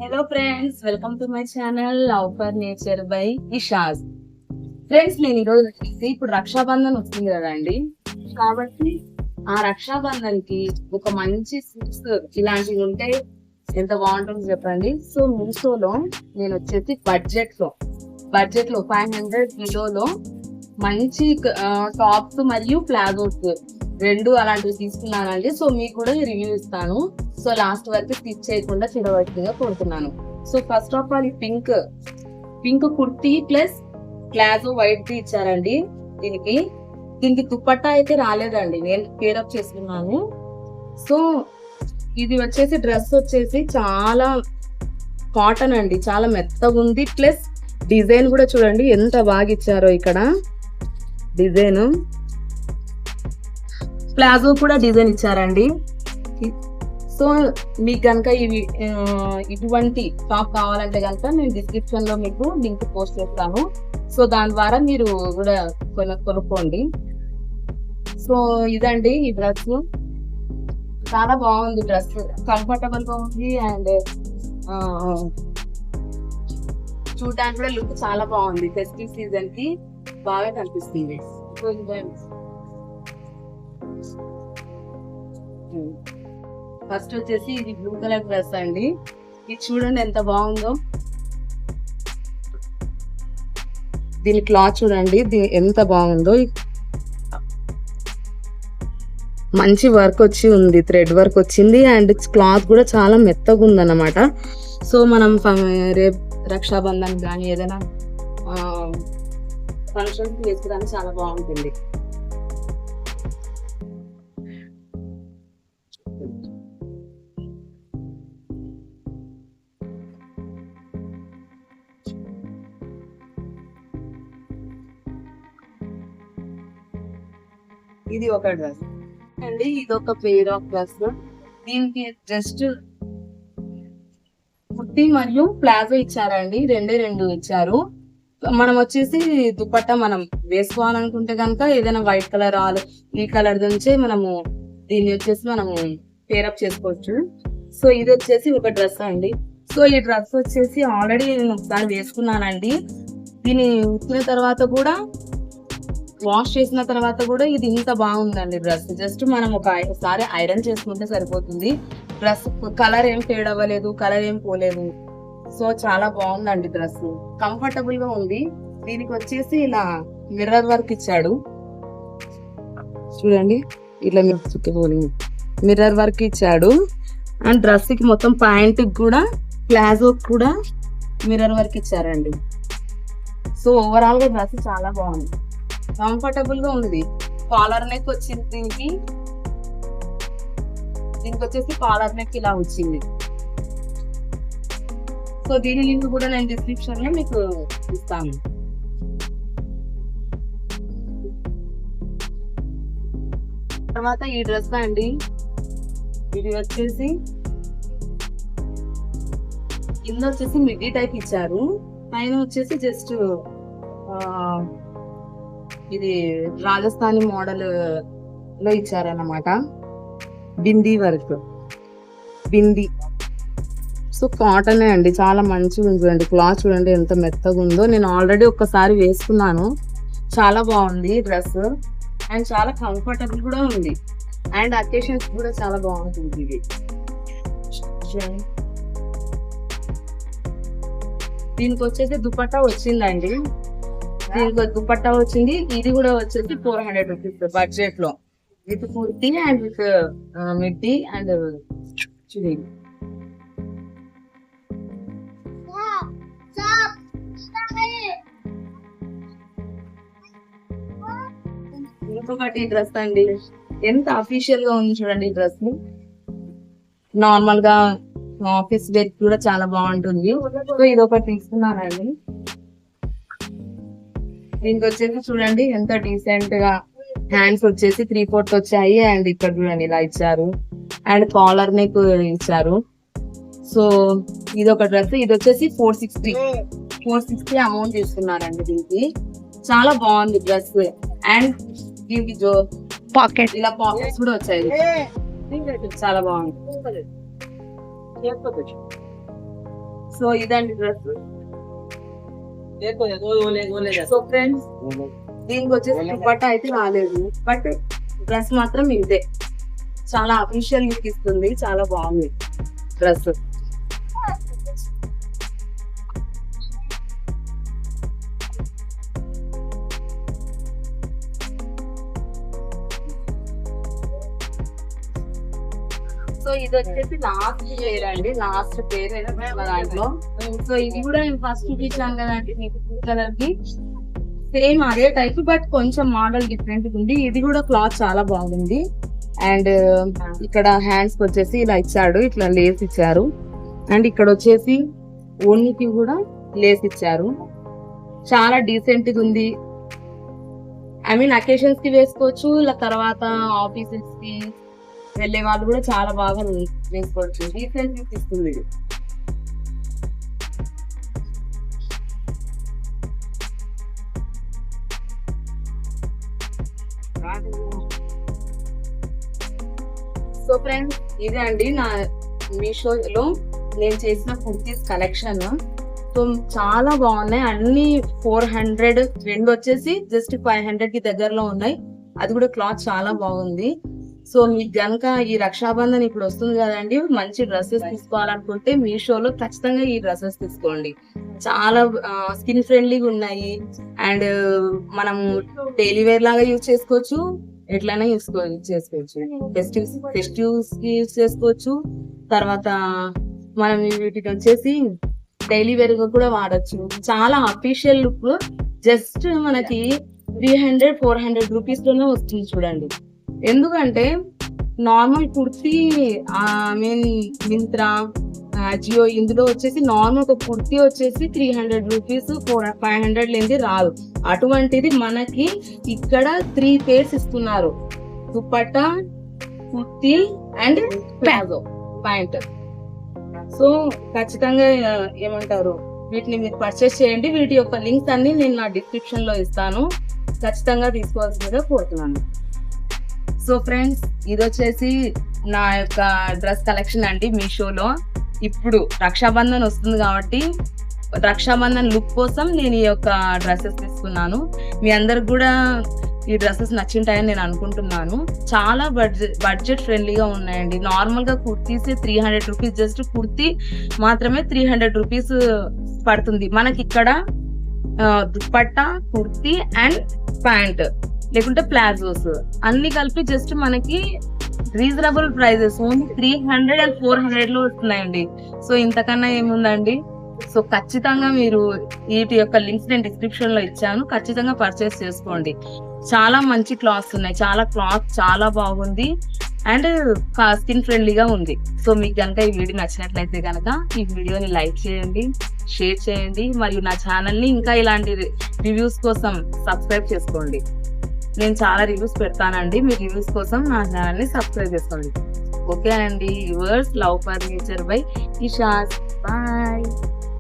Hello friends, welcome to my channel love for nature by Isha's. Friends, నేను ఈరోజు వచ్చేసి ఇప్పుడు రక్షాబంధన్ వస్తుంది కదండి, కాబట్టి ఆ రక్షాబంధన్ కి ఒక మంచి సూట్స్ ఇలాంటివి ఉంటే ఎంత బాగుంటుంది చెప్పండి. సో మీషోలో నేను వచ్చేసి బడ్జెట్ లో 500 కిలోలో మంచి టాప్స్ మరియు ప్లాజోస్ రెండు అలాంటివి తీసుకున్నానండి. సో మీకు కూడా రివ్యూ ఇస్తాను. సో లాస్ట్ వరకు స్కిప్ చేయకుండా చూడవలసిందిగా కోరుతున్నాను. సో ఫస్ట్ ఆఫ్ ఆల్ ఈ pink kurti plus palazzo white the ఇచ్చారండి. దీనికి దుపట్టా అయితే రాలేదండి, నేను పేరప్ చేసుకున్నాను. సో ఇది వచ్చేసి డ్రెస్ వచ్చేసి చాలా కాటన్ అండి, చాలా మెత్తగా ఉంది. ప్లస్ డిజైన్ కూడా చూడండి ఎంత బాగా ఇచ్చారో. ఇక్కడ డిజైన్ ప్లాజో కూడా డిజైన్ ఇచ్చారండి. సో మీకు కనుక ఇటువంటి టాప్ కావాలంటే కనుక నేను డిస్క్రిప్షన్ లో మీకు లింక్ పోస్ట్ చేస్తాను. సో దాని ద్వారా మీరు కూడా కొనుక్కోండి. సో ఇదండి ఈ డ్రెస్, చాలా బాగుంది. డ్రెస్ కంఫర్టబుల్ గా ఉంది అండ్ చూడడానికి కూడా లుక్ చాలా బాగుంది. ఫెస్టివ్ సీజన్ కి బాగా కనిపిస్తుంది. సో ఫస్ట్ వచ్చేసి ఇది బ్లూ కలర్ డ్రెస్ అండి. ఇది చూడండి ఎంత బాగుందో. దీని క్లాత్ చూడండి ఎంత బాగుందో. మంచి వర్క్ వచ్చి ఉంది, థ్రెడ్ వర్క్ వచ్చింది అండ్ క్లాత్ కూడా చాలా మెత్తగా ఉందన్నమాట. సో మనం రేపు రక్షాబంధన్ కానీ ఏదైనా ఫంక్షన్స్ వేసుకోవడానికి చాలా బాగుంటుంది. ఇది ఒక డ్రెస్ అండి, ఇది ఒక పేర్ ఆఫ్ డ్రెస్. దీనికి జస్ట్ కుర్తీ మరియు ప్లాజో ఇచ్చారండి, రెండు ఇచ్చారు. మనం వచ్చేసి దుపట్టా మనం వేసుకోవాలనుకుంటే కనుక ఏదైనా వైట్ కలర్ ఈ కలర్ నుంచే మనము దీన్ని వచ్చేసి మనము పేరప్ చేసుకోవచ్చు. సో ఇది వచ్చేసి ఒక డ్రెస్ అండి. సో ఈ డ్రెస్ వచ్చేసి ఆల్రెడీ నేను ఒకసారి వేసుకున్నానండి. దీన్ని ఉతికిన తర్వాత కూడా, వాష్ చేసిన తర్వాత కూడా ఇది ఇంత బాగుందండి డ్రెస్. జస్ట్ మనం ఒకసారి ఐరన్ చేసుకుంటే సరిపోతుంది. డ్రెస్ కలర్ ఏం ఫేడ్ అవ్వలేదు, కలర్ ఏం పోలేదు. సో చాలా బాగుందండి డ్రెస్, కంఫర్టబుల్ గా ఉంది. దీనికి వచ్చేసి ఇలా మిర్రర్ వర్క్ ఇచ్చాడు చూడండి, ఇట్లా మిర్రర్ వర్క్ ఇచ్చాడు. అండ్ డ్రెస్ కి మొత్తం ప్యాంట్ కూడా ప్లాజో కూడా మిర్రర్ వర్క్ ఇచ్చారండి. సో ఓవరాల్ గా డ్రెస్ చాలా బాగుంది, కంఫర్టబుల్ గా ఉంది. కాలర్ నెక్ వచ్చింది దీనికి వచ్చేసి కాలర్ నెక్ ఇలా వచ్చింది. సో దీని లింక్ కూడా నేను డిస్క్రిప్షన్ లో మీకు ఇస్తాను. తర్వాత ఈ డ్రెస్ అండి, ఇది వచ్చేసి కింద వచ్చేసి మిడ్డీ టైప్ ఇచ్చారు, పైన వచ్చేసి జస్ట్ ఇది రాజస్థానీ మోడల్ లో ఇచ్చారన్నమాట. Bindi work, bindi. So cotton అండి, చాలా మంచిగా ఉంది చూడండి. క్లాత్ చూడండి ఎంత మెత్తగా ఉందో. నేను ఆల్రెడీ ఒక్కసారి వేసుకున్నాను, చాలా బాగుంది డ్రెస్ అండ్ చాలా కంఫర్టబుల్ కూడా ఉంది. అండ్ అకేషన్స్ కూడా చాలా బాగుంటుంది. ఇది దీనికి వచ్చేసి దుపట్టా వచ్చిందండి, దీనికి దుపట్టా వచ్చింది. ఇది కూడా వచ్చేసి 400 రూపీస్ బడ్జెట్ లో, with kurti and with midi and chunni. ఇంకొకటి డ్రెస్ అండి, ఎంత అఫీషియల్ గా ఉంది చూడండి. ఈ డ్రెస్ నార్మల్ గా ఆఫీస్ వేర్ కూడా చాలా బాగుంటుంది. సో ఇది ఒకటి తీసుకున్నానండి. దీనికి వచ్చేసి చూడండి ఎంత డీసెంట్ గా హ్యాండ్స్ వచ్చేసి 3/4 వచ్చాయి అండ్ ఇక్కడ చూడండి ఇలా ఇచ్చారు అండ్ కాలర్ నెక్ ఇచ్చారు. సో ఇది ఒక డ్రెస్, ఇది వచ్చేసి 460 అమౌంట్ తీసుకున్నారండి. దీనికి చాలా బాగుంది డ్రెస్ అండ్ దీనికి పాకెట్ ఇలా పాకెట్స్ కూడా వచ్చాయి, చాలా బాగుంది. సో ఇదండి డ్రెస్. సో ఫ్రెండ్స్ దీనికి వచ్చేసి దుపట్టా అయితే రాలేదు, బట్ డ్రెస్ మాత్రం ఇదే. చాలా అఫీషియల్ లుక్ ఇస్తుంది, చాలా బాగుంది డ్రెస్. సో ఇది వచ్చేసి లాస్ట్ పేర్ అండి, లాస్ట్ పేర్ దాంట్లో. సో ఇది కూడా నేను ఫస్ట్ చూపించాను కదండి మీకు బ్లూ కలర్ కి, సేమ్ అదే టైప్ బట్ కొంచెం మోడల్ డిఫరెంట్ ఉంది. ఇది కూడా క్లాత్ చాలా బాగుంది. అండ్ ఇక్కడ హ్యాండ్స్ వచ్చేసి ఇలా ఇచ్చాడు, ఇట్లా లేస్ ఇచ్చారు. అండ్ ఇక్కడ వచ్చేసి ఓన్కి కూడా లేస్ ఇచ్చారు. చాలా డీసెంట్ గా ఉంది. ఐ మీన్ అకేషన్స్ కి వేసుకోవచ్చు, ఇలా తర్వాత ఆఫీసెస్ కి వెళ్ళే వాళ్ళు కూడా చాలా బాగా వేసుకోవచ్చు. డీసెంట్ లుక్ ఇస్తుంది ఇది. సో ఫ్రెండ్స్ ఇదే అండి నా మీషోలో నేను చేసిన కుర్తీస్ కలెక్షన్. సో చాలా బాగున్నాయి అన్ని. 400 రెండు వచ్చేసి జస్ట్ 500 కి దగ్గరలో ఉన్నాయి. అది కూడా క్లాత్ చాలా బాగుంది. సో మీకు గనక ఈ రక్షాబంధన్ ఇప్పుడు వస్తుంది కదండి, మంచి డ్రెస్సెస్ తీసుకోవాలనుకుంటే మీషోలో ఖచ్చితంగా ఈ డ్రెస్సెస్ తీసుకోండి. చాలా స్కిన్ ఫ్రెండ్లీగా ఉన్నాయి. అండ్ మనం డైలీ వేర్ లాగా యూజ్ చేసుకోవచ్చు, ఎట్లయినా చేసుకోవచ్చు. ఫెస్టివ్స్ కి యూజ్ చేసుకోవచ్చు. తర్వాత మనం వీటికి వచ్చేసి డైలీ వేర్ గా కూడా వాడచ్చు. చాలా అఫీషియల్ లుక్. జస్ట్ మనకి 300-400 రూపీస్ లోనే వస్తుంది చూడండి. ఎందుకంటే నార్మల్ కుర్తీ మీన్ మింత్రా, జియో ఇందులో వచ్చేసి నార్మల్ ఒక కుర్తీ వచ్చేసి 300 రూపీస్ 500 లేనిది రాదు. అటువంటిది మనకి ఇక్కడ 3 పేర్స్ ఇస్తున్నారు, dupatta, kurti and palazzo pant. So ఖచ్చితంగా ఏమంటారు, వీటిని మీరు పర్చేస్ చేయండి. వీటి యొక్క లింక్స్ అన్ని నేను నా డిస్క్రిప్షన్ లో ఇస్తాను, ఖచ్చితంగా తీసుకోవాల్సిందిగా కోరుతున్నాను. సో ఫ్రెండ్స్ ఇది వచ్చేసి నా యొక్క డ్రెస్ కలెక్షన్ అండి మీషోలో. ఇప్పుడు రక్షాబంధన్ వస్తుంది కాబట్టి రక్షాబంధన్ లుక్ కోసం నేను ఈ యొక్క డ్రెస్సెస్ తీసుకున్నాను. మీ అందరికి కూడా ఈ డ్రెస్సెస్ నచ్చింటాయని నేను అనుకుంటున్నాను. చాలా బడ్జెట్ ఫ్రెండ్లీగా ఉన్నాయండి. నార్మల్ గా కుర్తీస్ 300 రూపీస్, జస్ట్ కుర్తీ మాత్రమే 300 రూపీస్ పడుతుంది మనకి. ఇక్కడ దుపట్టా, కుర్తీ అండ్ ప్యాంట్ లేకుంటే ప్లాజోస్ అన్ని కలిపి జస్ట్ మనకి రీజనబుల్ ప్రైజెస్ ఓన్లీ 300 and 400 లో వస్తున్నాయండి. సో ఇంతకన్నా ఏముందండి. సో ఖచ్చితంగా మీరు వీటి యొక్క లింక్స్ నేను డిస్క్రిప్షన్ లో ఇచ్చాను, ఖచ్చితంగా పర్చేస్ చేసుకోండి. చాలా మంచి క్లాత్స్ ఉన్నాయి, క్లాత్ చాలా బాగుంది అండ్ స్కిన్ ఫ్రెండ్లీగా ఉంది. సో మీకు కనుక ఈ వీడియో నచ్చినట్లయితే కనుక ఈ వీడియోని లైక్ చేయండి, షేర్ చేయండి, మరియు నా ఛానల్ని ఇంకా ఇలాంటి రివ్యూస్ కోసం సబ్స్క్రైబ్ చేసుకోండి. నేను చాలా రివ్యూస్ పెడతానండి, మీ రివ్యూస్ కోసం నా ఛానల్ని సబ్స్క్రైబ్ చేసుకోండి. ఓకే అండి. Yours love for nature by Isha's. Bye.